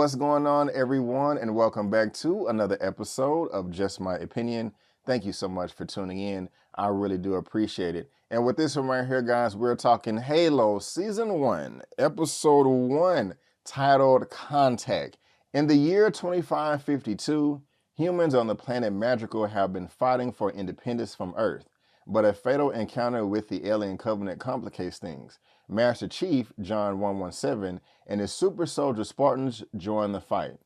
What's going on, everyone, and welcome back to another episode of Just My Opinion. Thank you so much for tuning in. I really do appreciate it. And with this one right here, guys, we're talking Halo Season 1, Episode 1, titled Contact. In the year 2552, humans on the planet Magical have been fighting for independence from Earth, but a fatal encounter with the alien covenant complicates things. Master Chief, John 117, and his super soldier Spartans join the fight.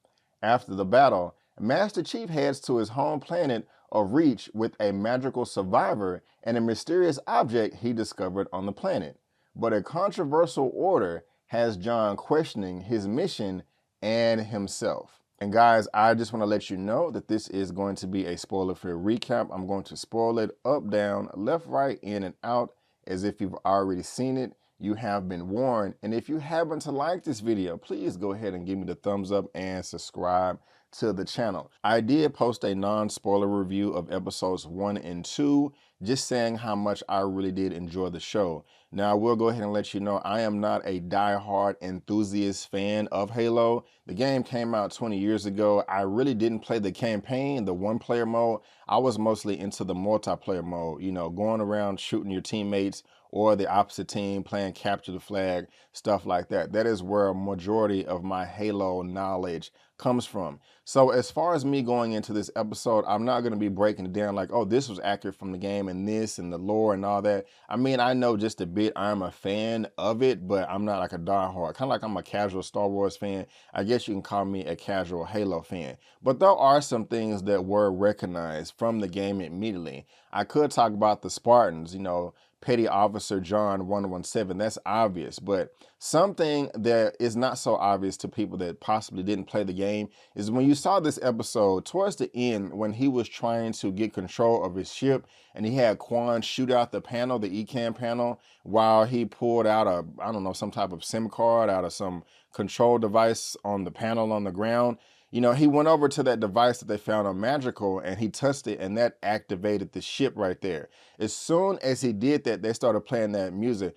After the battle, Master Chief heads to his home planet of Reach with a magical survivor and a mysterious object he discovered on the planet. But a controversial order has John questioning his mission and himself. And guys, I just want to let you know that this is going to be a spoiler-free recap. I'm going to spoil it up, down, left, right, in, and out as if you've already seen it. You have been warned. And if you happen to like this video, please go ahead and give me the thumbs up and subscribe to the channel. I did post a non-spoiler review of episodes 1 and 2, just saying how much I really did enjoy the show. Now, I will go ahead and let you know I am not a die-hard enthusiast fan of Halo. The game came out 20 years ago. I really didn't play the campaign, the one-player mode. I was mostly into the multiplayer mode, you know, going around shooting your teammates or the opposite team, playing capture the flag, stuff like that. That is where a majority of my Halo knowledge comes from. So as far as me going into this episode, I'm not going to be breaking it down like, oh, this was accurate from the game and this and the lore and all that. I mean, I know just a bit. I'm a fan of it, but I'm not like a diehard. Kind of like I'm a casual Star Wars fan. I guess you can call me a casual Halo fan. But there are some things that were recognized from the game immediately. I could talk about the Spartans, you know, Petty Officer John 117, that's obvious, but something that is not so obvious to people that possibly didn't play the game is when you saw this episode, towards the end, when he was trying to get control of his ship and he had Quan shoot out the panel, the ECAM panel, while he pulled out a, I don't know, some type of SIM card out of some control device on the panel on the ground. You know, he went over to that device that they found on Magical and he touched it and that activated the ship right there. As soon as he did that, they started playing that music.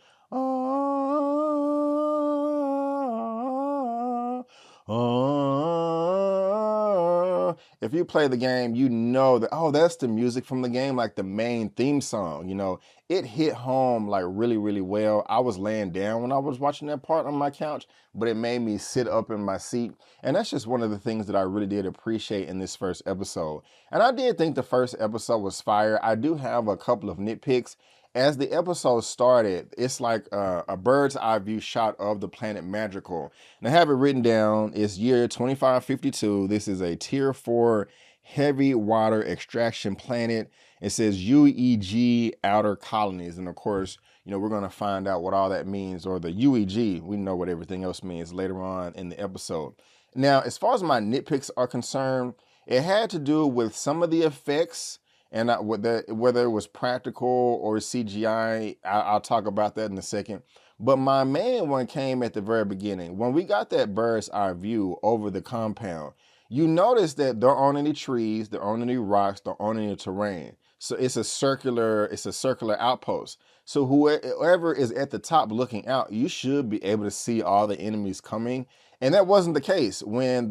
If you play the game, you know that, oh, that's the music from the game, like the main theme song, you know. It hit home like really, really well. I was laying down when I was watching that part on my couch, but it made me sit up in my seat. And that's just one of the things that I really did appreciate in this first episode. And I did think the first episode was fire. I do have a couple of nitpicks. As the episode started, it's like a bird's eye view shot of the planet Magical. And I have it written down, it's year 2552. This is a tier 4 heavy water extraction planet. It says UEG outer colonies. And of course, you know, we're going to find out what all that means, or the UEG. We know what everything else means later on in the episode. Now, as far as my nitpicks are concerned, it had to do with some of the effects. And whether it was practical or CGI, I'll talk about that in a second. But my main one came at the very beginning. When we got that bird's eye view over the compound, you notice that there aren't any trees, there aren't any rocks, there aren't any terrain. So it's a circular outpost. So whoever is at the top looking out, you should be able to see all the enemies coming. And that wasn't the case when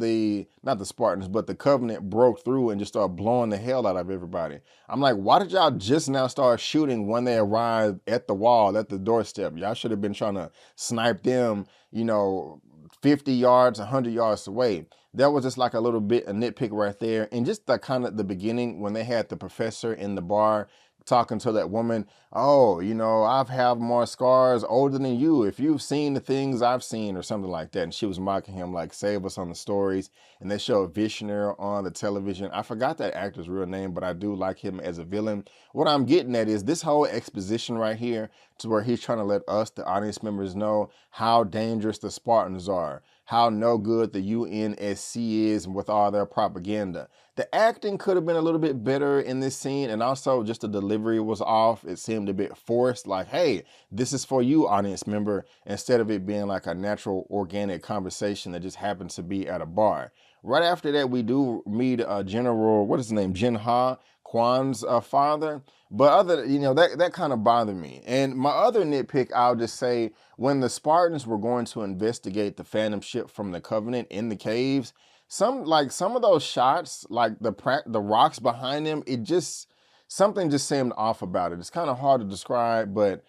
not the Spartans, but the Covenant broke through and just started blowing the hell out of everybody. I'm like, why did y'all just now start shooting when they arrived at the wall, at the doorstep? Y'all should have been trying to snipe them, you know, 50 yards, 100 yards away. That was just like a little bit a nitpick right there. And just the kind of the beginning when they had the professor in the bar talking to that woman, oh, you know, I've had more scars older than you, if you've seen the things I've seen, or something like that. And she was mocking him like, save us on the stories. And they showed Visionaire on the television. I forgot that actor's real name, but I do like him as a villain. What I'm getting at is this whole exposition right here, to where he's trying to let us, the audience members, know how dangerous the Spartans are, how no good the UNSC is with all their propaganda. The acting could have been a little bit better in this scene, and also just the delivery was off. It seemed a bit forced, like, hey, this is for you, audience member, instead of it being like a natural, organic conversation that just happens to be at a bar. Right after that, we do meet General, what is his name, Jin Ha, Kwan's father. But that kind of bothered me. And my other nitpick, I'll just say, when the Spartans were going to investigate the Phantom ship from the Covenant in the caves, some of those shots, like the rocks behind them, something just seemed off about it. It's kind of hard to describe, but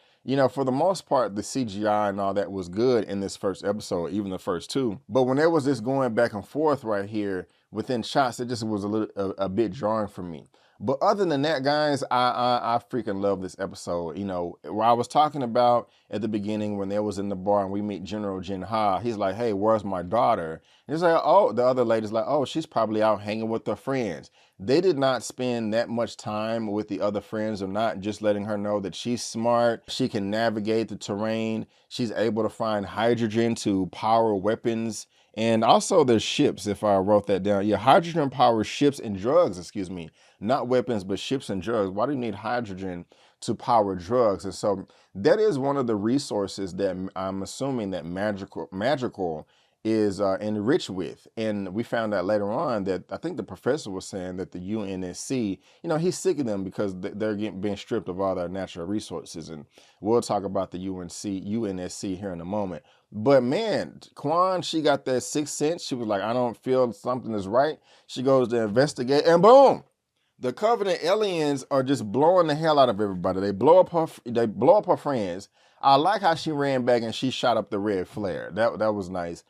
for the most part, the CGI and all that was good in this first episode, even the first two. But when there was this going back and forth right here within shots, it just was a bit jarring for me. But other than that, guys, I freaking love this episode. Where I was talking about at the beginning when they was in the bar and we meet General Jin Ha, he's like, hey, where's my daughter? And he's like, oh, the other lady's like, oh, she's probably out hanging with her friends. They did not spend that much time with the other friends or not, just letting her know that she's smart, she can navigate the terrain, she's able to find hydrogen to power weapons. And also there's ships, if I wrote that down. Yeah, hydrogen powers ships and drugs, excuse me. Not weapons, but ships and drugs. Why do you need hydrogen to power drugs? And so that is one of the resources that I'm assuming that Magical is enriched with. And we found out later on that I think the professor was saying that the UNSC, he's sick of them because they're being stripped of all their natural resources. And we'll talk about the UNSC here in a moment. But man, Kwan, she got that sixth sense. She was like, I don't feel something is right. She goes to investigate and boom, the Covenant aliens are just blowing the hell out of everybody. They blow up her friends. I like how she ran back and she shot up the red flare. That was nice.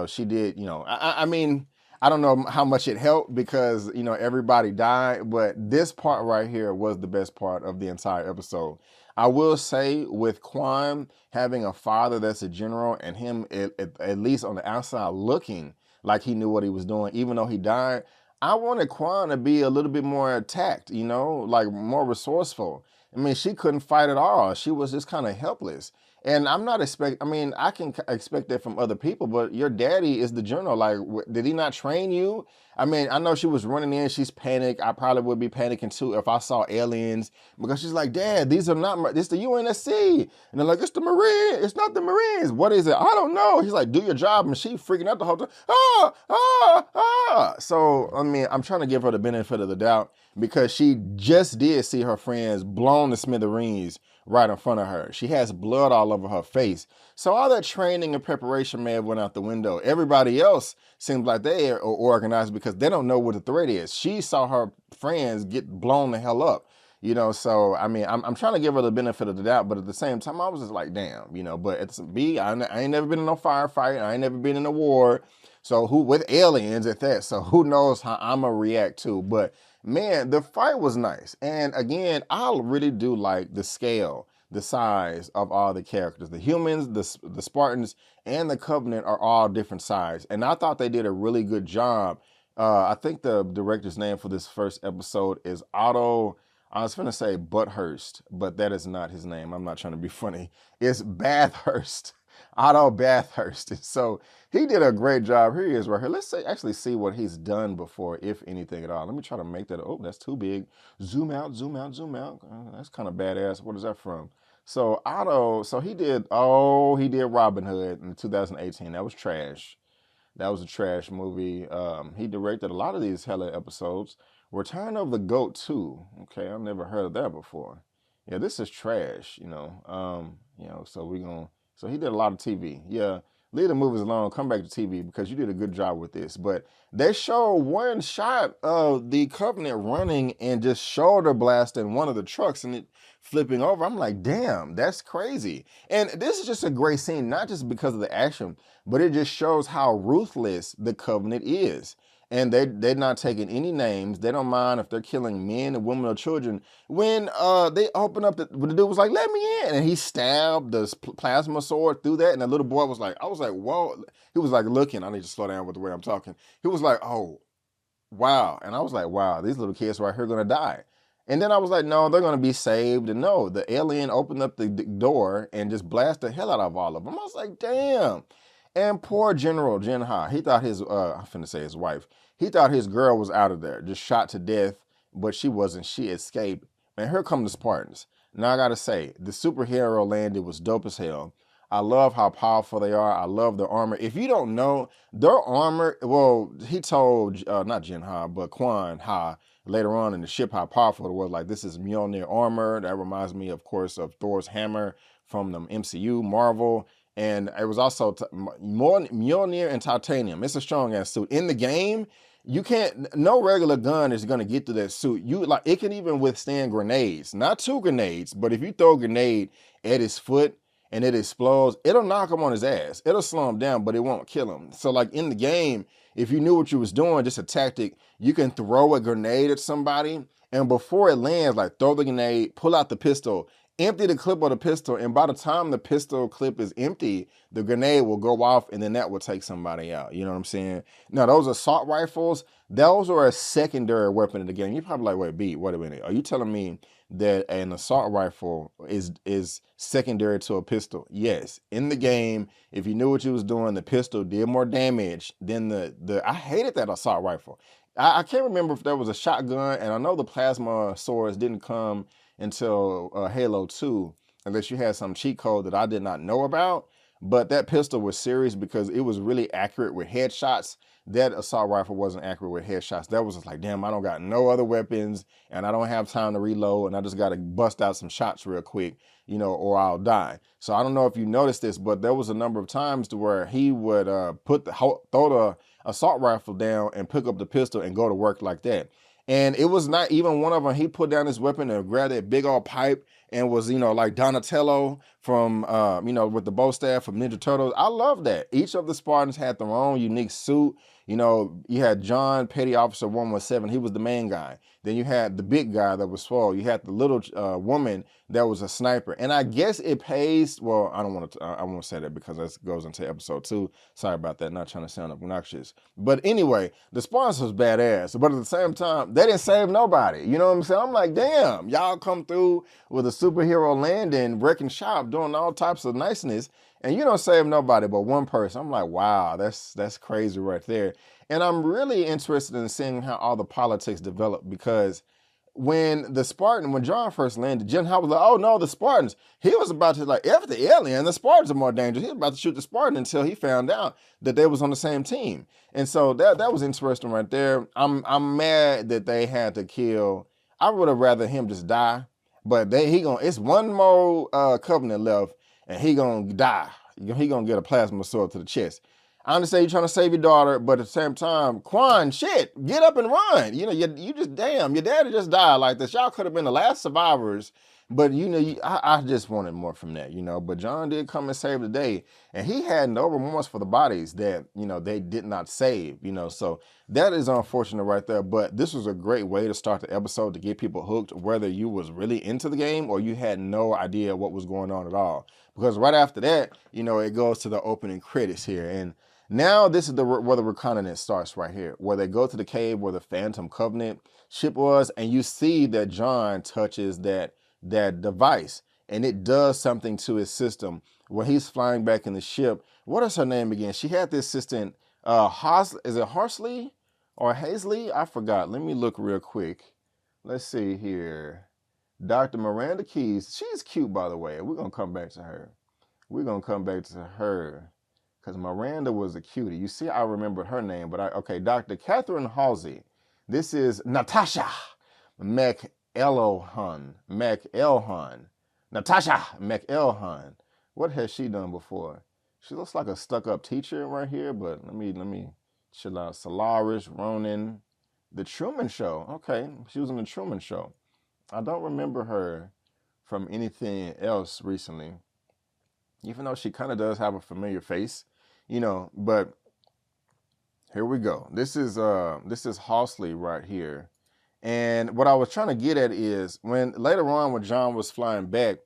She did, I mean, I don't know how much it helped because, everybody died, but this part right here was the best part of the entire episode. I will say with Kwan having a father that's a general and him at least on the outside looking like he knew what he was doing, even though he died, I wanted Kwan to be a little bit more attacked, like more resourceful. I mean, she couldn't fight at all. She was just kind of helpless. And I'm not I can expect that from other people, but your daddy is the general. Like, did he not train you? I mean, I know she was running in, she's panicked. I probably would be panicking too if I saw aliens because she's like, Dad, these are not, this the UNSC. And they're like, it's the Marines, it's not the Marines. What is it? I don't know. He's like, do your job. And she freaking out the whole time. So, I mean, I'm trying to give her the benefit of the doubt because she just did see her friends blown to smithereens right in front of her. She has blood all over her face. So all that training and preparation may have went out the window. Everybody else seems like they are organized because they don't know what the threat is. She saw her friends get blown the hell up, so I mean, I'm trying to give her the benefit of the doubt, but at the same time, I was just like, damn, but it's I ain't never been in no firefight. I ain't never been in a war. So with aliens at that, so who knows how I'm gonna react to, but man, the fight was nice. And again, I really do like the scale, the size of all the characters. The humans, the Spartans, and the Covenant are all different size. And I thought they did a really good job. I think the director's name for this first episode is Otto, I was gonna say Butthurst, but that is not his name. I'm not trying to be funny. It's Bathurst. Otto Bathurst. So he did a great job. Here he is right here. Let's actually see what he's done before, if anything at all. Let me try to make that. Oh, that's too big. Zoom out, zoom out, zoom out. That's kind of badass. What is that from? So Otto, he did Robin Hood in 2018. That was trash. That was a trash movie. He directed a lot of these hella episodes. Return of the Goat 2. Okay, I've never heard of that before. Yeah, this is trash, so he did a lot of TV. Yeah, leave the movies alone, come back to TV because you did a good job with this. But they show one shot of the Covenant running and just shoulder blasting one of the trucks and it flipping over. I'm like, damn, that's crazy. And this is just a great scene, not just because of the action, but it just shows how ruthless the Covenant is. And they're not taking any names. They don't mind if they're killing men and women or children. When they open up, the dude was like, let me in. And he stabbed the plasma sword through that. And the little boy was like, I was like, whoa. He was like looking. I need to slow down with the way I'm talking. He was like, oh, wow. And I was like, wow, these little kids right here are going to die. And then I was like, no, they're going to be saved. And no, the alien opened up the door and just blasted the hell out of all of them. I was like, damn. And poor General Jin Ha, he thought his, I'm finna say his wife, he thought his girl was out of there, just shot to death, but she wasn't. She escaped. And here come the Spartans. Now I gotta say, the superhero landing was dope as hell. I love how powerful they are. I love their armor. If you don't know, their armor, well, he told, not Jin Ha, but Kwan Ha, later on in the ship how powerful it was. Like, this is Mjolnir armor. That reminds me, of course, of Thor's hammer from the MCU, Marvel. And it was also Mjolnir and titanium. It's a strong ass suit. In the game, you can't, no regular gun is gonna get through that suit. It can even withstand grenades. Not 2 grenades, but if you throw a grenade at his foot and it explodes, it'll knock him on his ass. It'll slow him down, but it won't kill him. So like in the game, if you knew what you was doing, just a tactic, you can throw a grenade at somebody, and before it lands, like throw the grenade, pull out the pistol, empty the clip of the pistol, and by the time the pistol clip is empty, the grenade will go off, and then that will take somebody out. You know what I'm saying? Now, those assault rifles, those are a secondary weapon in the game. You're probably like, wait a minute. Are you telling me that an assault rifle is secondary to a pistol? Yes. In the game, if you knew what you was doing, the pistol did more damage than I hated that assault rifle. I can't remember if there was a shotgun, and I know the plasma swords didn't come until Halo 2, unless you had some cheat code that I did not know about. But that pistol was serious because it was really accurate with headshots. That assault rifle wasn't accurate with headshots. That was just like, damn, I don't got no other weapons, and I don't have time to reload, and I just got to bust out some shots real quick, you know, or I'll die. So I don't know if you noticed this, but there was a number of times to where he would throw the assault rifle down and pick up the pistol and go to work like that. And it was not even one of them. He put down his weapon and grabbed that big old pipe and was, you know, like Donatello from, you know, with the bow staff from Ninja Turtles. I love that. Each of the Spartans had their own unique suit. You know, you had John, Petty Officer 117. He was the main guy. Then you had the big guy that was swole. You had the little woman that was a sniper. And I guess it pays, well, I won't say that because that goes into episode 2. Sorry about that, not trying to sound obnoxious. But anyway, the Spartans was badass. But at the same time, they didn't save nobody. You know what I'm saying? I'm like, damn, y'all come through with a superhero landing, wrecking shop, doing all types of niceness, and you don't save nobody but one person. I'm like, wow, that's crazy right there. And I'm really interested in seeing how all the politics develop, because when John first landed, Jen Howard was like, oh no, the Spartans. He was about to like, F the alien, the Spartans are more dangerous. He was about to shoot the Spartan until he found out that they was on the same team. And so that was interesting right there. I'm mad that they had to kill. I would have rather him just die, but it's one more covenant left, and he gonna die. He gonna get a plasma sword to the chest. I understand you're trying to save your daughter, but at the same time, Quan, shit, get up and run. You know, you just, damn, your daddy just died like this. Y'all could have been the last survivors, but you know, I just wanted more from that, you know. But John did come and save the day, and he had no remorse for the bodies that, you know, they did not save, you know. So that is unfortunate right there, but this was a great way to start the episode to get people hooked, whether you was really into the game or you had no idea what was going on at all. Because right after that, you know, it goes to the opening credits here, and now this is where the reconnaissance starts right here, where they go to the cave where the Phantom Covenant ship was, and you see that John touches that device, and it does something to his system where he's flying back in the ship. What is her name again? She had this assistant, is it Horsley or Hazley? I forgot. Let me look real quick. Let's see here. Dr. Miranda Keys. She's cute, by the way. We're going to come back to her. Because Miranda was a cutie. You see, I remembered her name, but okay, Dr. Catherine Halsey. This is Natasha McElhone. Natasha McElhone. What has she done before? She looks like a stuck-up teacher right here, but let me chill out. Solaris, Ronin, The Truman Show. Okay, she was in The Truman Show. I don't remember her from anything else recently, even though she kind of does have a familiar face, you know. But here we go. This is Halsey right here. And what I was trying to get at is later on when John was flying back,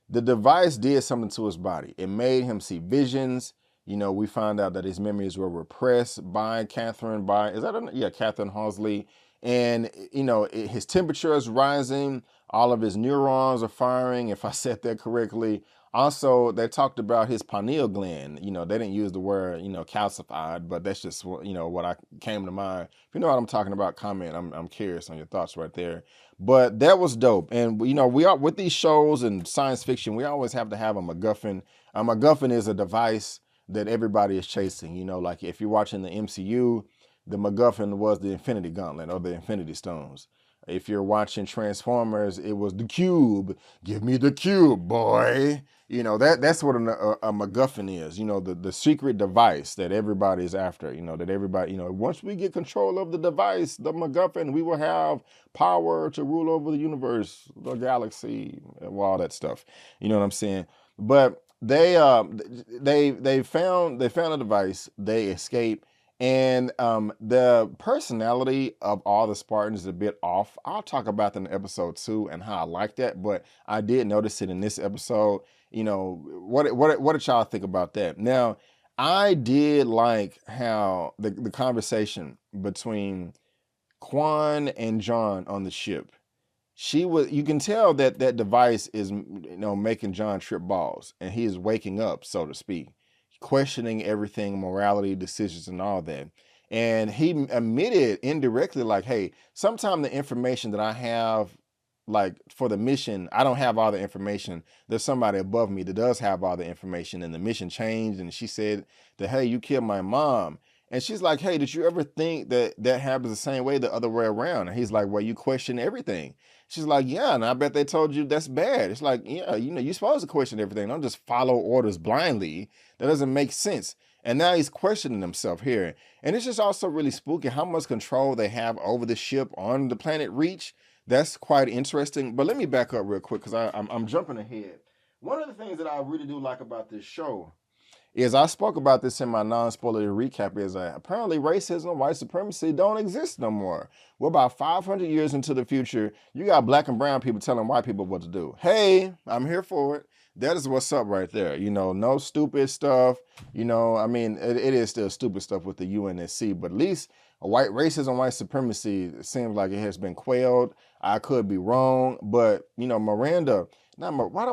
the device did something to his body. It made him see visions. You know, we found out that his memories were repressed by Catherine Halsey. And, you know, his temperature is rising. All of his neurons are firing, if I said that correctly. Also, they talked about his pineal gland. You know, they didn't use the word, you know, calcified, but that's just what, you know, what I came to mind. If you know what I'm talking about, comment. I'm curious on your thoughts right there. But that was dope. And, you know, we are with these shows and science fiction, we always have to have a MacGuffin. A MacGuffin is a device that everybody is chasing. You know, like if you're watching the MCU, the MacGuffin was the Infinity Gauntlet or the Infinity Stones. If you're watching Transformers, it was the cube. Give me the cube, boy. You know, that's what a MacGuffin is. You know, the secret device that everybody's after. You know, that everybody, you know, once we get control of the device, the MacGuffin, we will have power to rule over the universe, the galaxy, all that stuff. You know what I'm saying? But they found a device. They escape. And the personality of all the Spartans is a bit off. I'll talk about that in episode 2 and how I like that, but I did notice it in this episode. You know, what did y'all think about that? Now, I did like how the conversation between Quan and John on the ship. You can tell that that device is, you know, making John trip balls, and he is waking up, so to speak, questioning everything, morality, decisions, and all that. And he admitted indirectly, like, hey, sometimes the information that I have, like for the mission, I don't have all the information. There's somebody above me that does have all the information, and the mission changed. And she said that, hey, you killed my mom. And she's like, hey, did you ever think that that happens the same way the other way around? And he's like, well, you question everything. She's like, yeah, and I bet they told you that's bad. It's like, yeah, you know, you're supposed to question everything. Don't just follow orders blindly. That doesn't make sense. And now he's questioning himself here. And it's just also really spooky how much control they have over the ship on the planet Reach. That's quite interesting. But let me back up real quick because I'm jumping ahead. One of the things that I really do like about this show is, I spoke about this in my non-spoiler recap, is apparently racism, white supremacy don't exist no more. We're about 500 years into the future. You got black and brown people telling white people what to do. Hey, I'm here for it. That is what's up right there. You know, no stupid stuff. You know, I mean, it is still stupid stuff with the UNSC, but at least white racism, white supremacy, it seems like it has been quelled. I could be wrong, but you know, Miranda. Now, why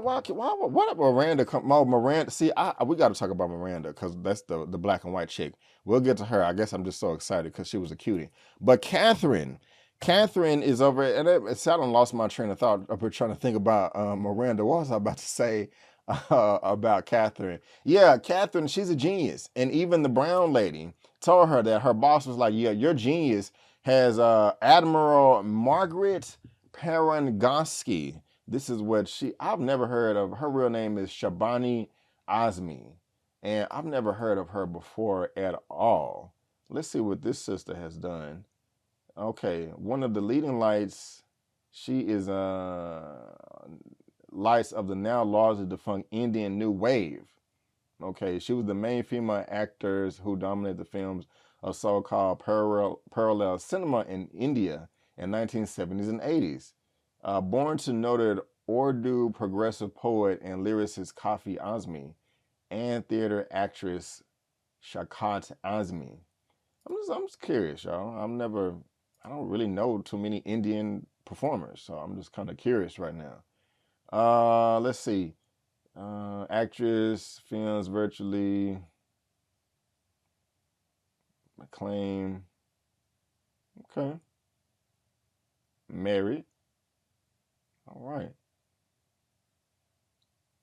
Miranda come? Oh, Miranda. See, we got to talk about Miranda because that's the black and white chick. We'll get to her. I guess I'm just so excited because she was a cutie. But Catherine is over, and it sounded lost my train of thought. I've been trying to think about Miranda. What was I about to say about Catherine? Yeah, Catherine, she's a genius, and even the brown lady told her that her boss was like, "Yeah, your genius has Admiral Margaret Parangonsky." This is what I've never heard of. Her real name is Shabani Azmi. And I've never heard of her before at all. Let's see what this sister has done. Okay, one of the leading lights, she is lights of the now largely defunct Indian New Wave. Okay, she was the main female actors who dominated the films of so-called parallel cinema in India in 1970s and 80s. Born to noted Urdu progressive poet and lyricist Kafi Azmi and theater actress Shaukat Azmi. I'm just curious, y'all. I don't really know too many Indian performers, so I'm just kind of curious right now. Let's see. Actress, films virtually acclaim. Okay. Married. All right.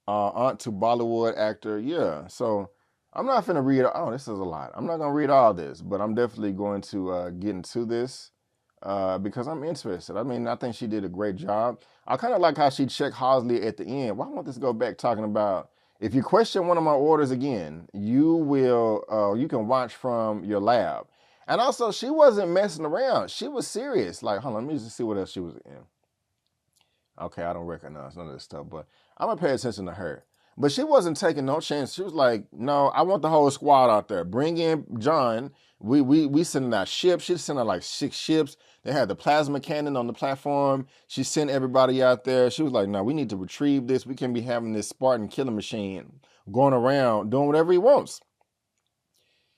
Aunt to Bollywood actor. Yeah. So I'm not finna read. Oh, this is a lot. I'm not gonna read all this, but I'm definitely going to get into this because I'm interested. I mean, I think she did a great job. I kind of like how she checked Hosley at the end. Why won't this go back talking about, if you question one of my orders again, you can watch from your lab. And also, she wasn't messing around. She was serious. Like, hold on, let me just see what else she was in. Okay, I don't recognize none of this stuff, but I'm gonna pay attention to her. But she wasn't taking no chance. She was like, no, I want the whole squad out there. Bring in John. We sending out ships. She sent out like 6 ships. They had the plasma cannon on the platform. She sent everybody out there. She was like, no, we need to retrieve this. We can't be having this Spartan killing machine going around doing whatever he wants.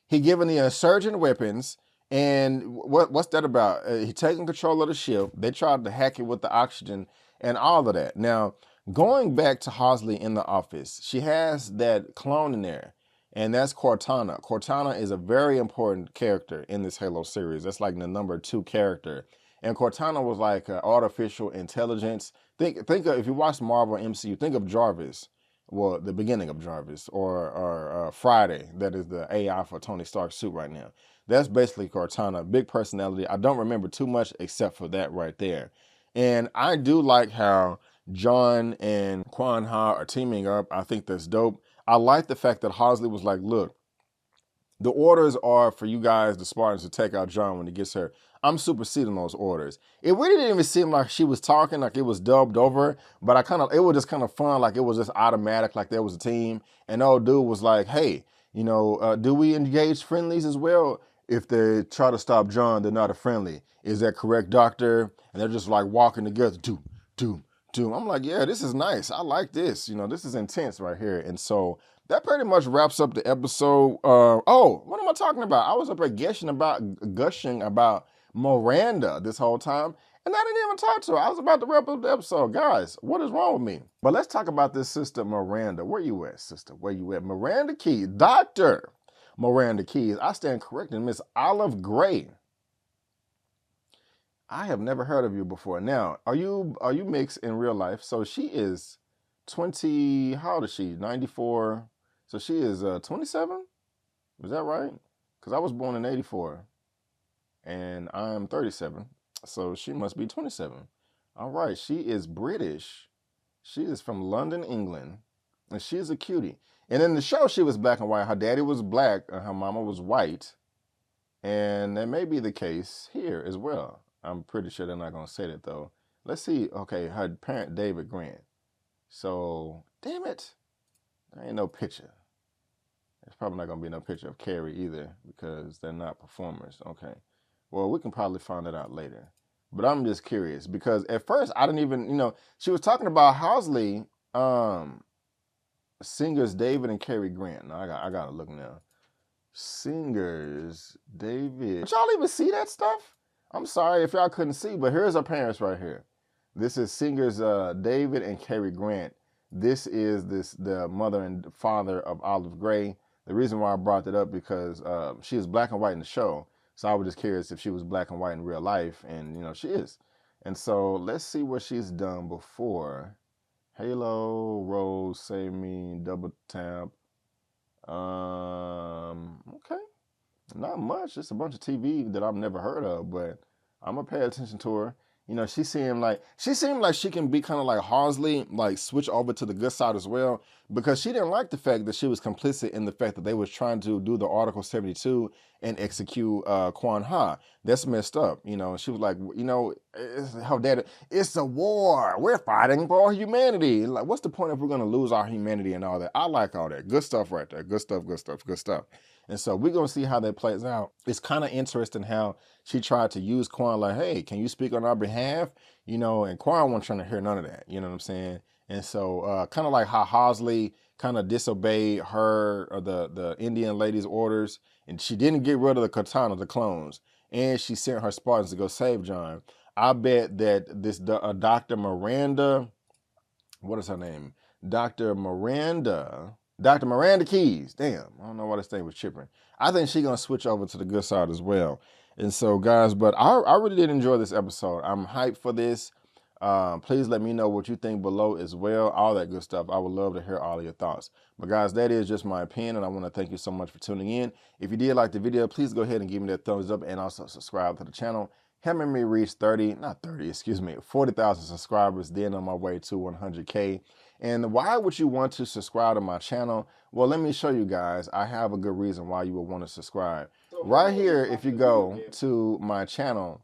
He giving the insurgent weapons. And what's that about? He taking control of the ship. They tried to hack it with the oxygen and all of that. Now, going back to Hosley in the office, she has that clone in there, and that's Cortana. Cortana is a very important character in this Halo series. That's like the number 2 character. And Cortana was like artificial intelligence. Think of, if you watch Marvel MCU, think of Jarvis. Well, the beginning of Jarvis, or Friday, that is the AI for Tony Stark's suit right now. That's basically Cortana, big personality. I don't remember too much except for that right there. And I do like how John and Quan Ha are teaming up. I think that's dope. I like the fact that Halsey was like, look, the orders are for you guys, the Spartans, to take out John when he gets hurt. I'm superseding those orders. It really didn't even seem like she was talking, like it was dubbed over, but it was just kind of fun, like it was just automatic, like there was a team. And the old dude was like, hey, do we engage friendlies as well? If they try to stop John, they're not a friendly. Is that correct, doctor? And they're just like walking together, doom, doom, doom. I'm like, yeah, this is nice. I like this. This is intense right here. And so that pretty much wraps up the episode. Oh, what am I talking about? I was up there gushing about Miranda this whole time, and I didn't even talk to her. I was about to wrap up the episode. Guys, what is wrong with me? But let's talk about this sister Miranda. Where you at, sister? Where you at? Miranda Keys, Dr. Miranda Keys. I stand corrected, Miss Olive Gray. I have never heard of you before. Now, are you mixed in real life? So she is 20, how old is she? 94. So she is 27? Is that right? Because I was born in 84 and I'm 37. So she must be 27. All right, she is British. She is from London, England, and she is a cutie. And in the show, she was black and white. Her daddy was black and her mama was white. And that may be the case here as well. I'm pretty sure they're not going to say that, though. Let's see. Okay, her parent, David Grant. So, damn it. There ain't no picture. There's probably not going to be no picture of Carrie either because they're not performers. Okay. Well, we can probably find that out later. But I'm just curious because at first I didn't even, she was talking about Halsey, singers David and Carrie Grant. Now, I got to look now. Singers, David. Did y'all even see that stuff? I'm sorry if y'all couldn't see, but here's her parents right here. This is singers David and Carrie Grant. This is the mother and father of Olive Gray. The reason why I brought that up because she is black and white in the show. So I was just curious if she was black and white in real life, and she is. And so let's see what she's done before. Halo, Rose, Save Me, Double Tap. Okay. Not much. Just a bunch of TV that I've never heard of, but I'm gonna pay attention to her. She seemed like she can be kind of like Halsey, like switch over to the good side as well, because she didn't like the fact that she was complicit in the fact that they was trying to do the Article 72 and execute Quan Ha. That's messed up, She was like, her dad, it's a war. We're fighting for humanity. Like, what's the point if we're gonna lose our humanity and all that? I like all that. Good stuff right there. Good stuff, good stuff, good stuff. And so we're going to see how that plays out. It's kind of interesting how she tried to use Quan like, hey, can you speak on our behalf? And Quan wasn't trying to hear none of that. You know what I'm saying? And so kind of like how Halsey kind of disobeyed her or the Indian lady's orders. And she didn't get rid of the katana, the clones. And she sent her Spartans to go save John. I bet that this Dr. Miranda, what is her name? Dr. Miranda Keys. Damn, I don't know why this thing was tripping. I think she's going to switch over to the good side as well. And so, guys, but I really did enjoy this episode. I'm hyped for this. Please let me know what you think below as well. All that good stuff. I would love to hear all of your thoughts. But, guys, that is just my opinion, and I want to thank you so much for tuning in. If you did like the video, please go ahead and give me that thumbs up and also subscribe to the channel. Helping me reach 40,000 subscribers, then on my way to 100K. And why would you want to subscribe to my channel? Well, let me show you guys. I have a good reason why you would want to subscribe. Right here, if you go to my channel,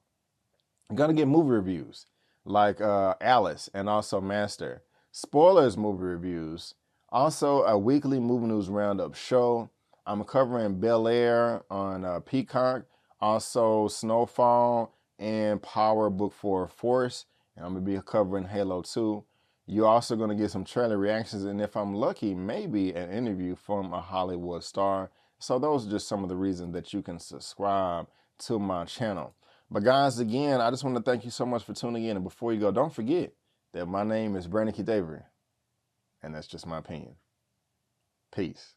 you're going to get movie reviews like Alice and also Master. Spoilers movie reviews. Also, a weekly movie news roundup show. I'm covering Bel Air on Peacock. Also, Snowfall and Power Book 4 Force. And I'm going to be covering Halo 2. You're also going to get some trailer reactions, and if I'm lucky, maybe an interview from a Hollywood star. So those are just some of the reasons that you can subscribe to my channel. But guys, again, I just want to thank you so much for tuning in. And before you go, don't forget that my name is Brandon Keith Avery, and that's just my opinion. Peace.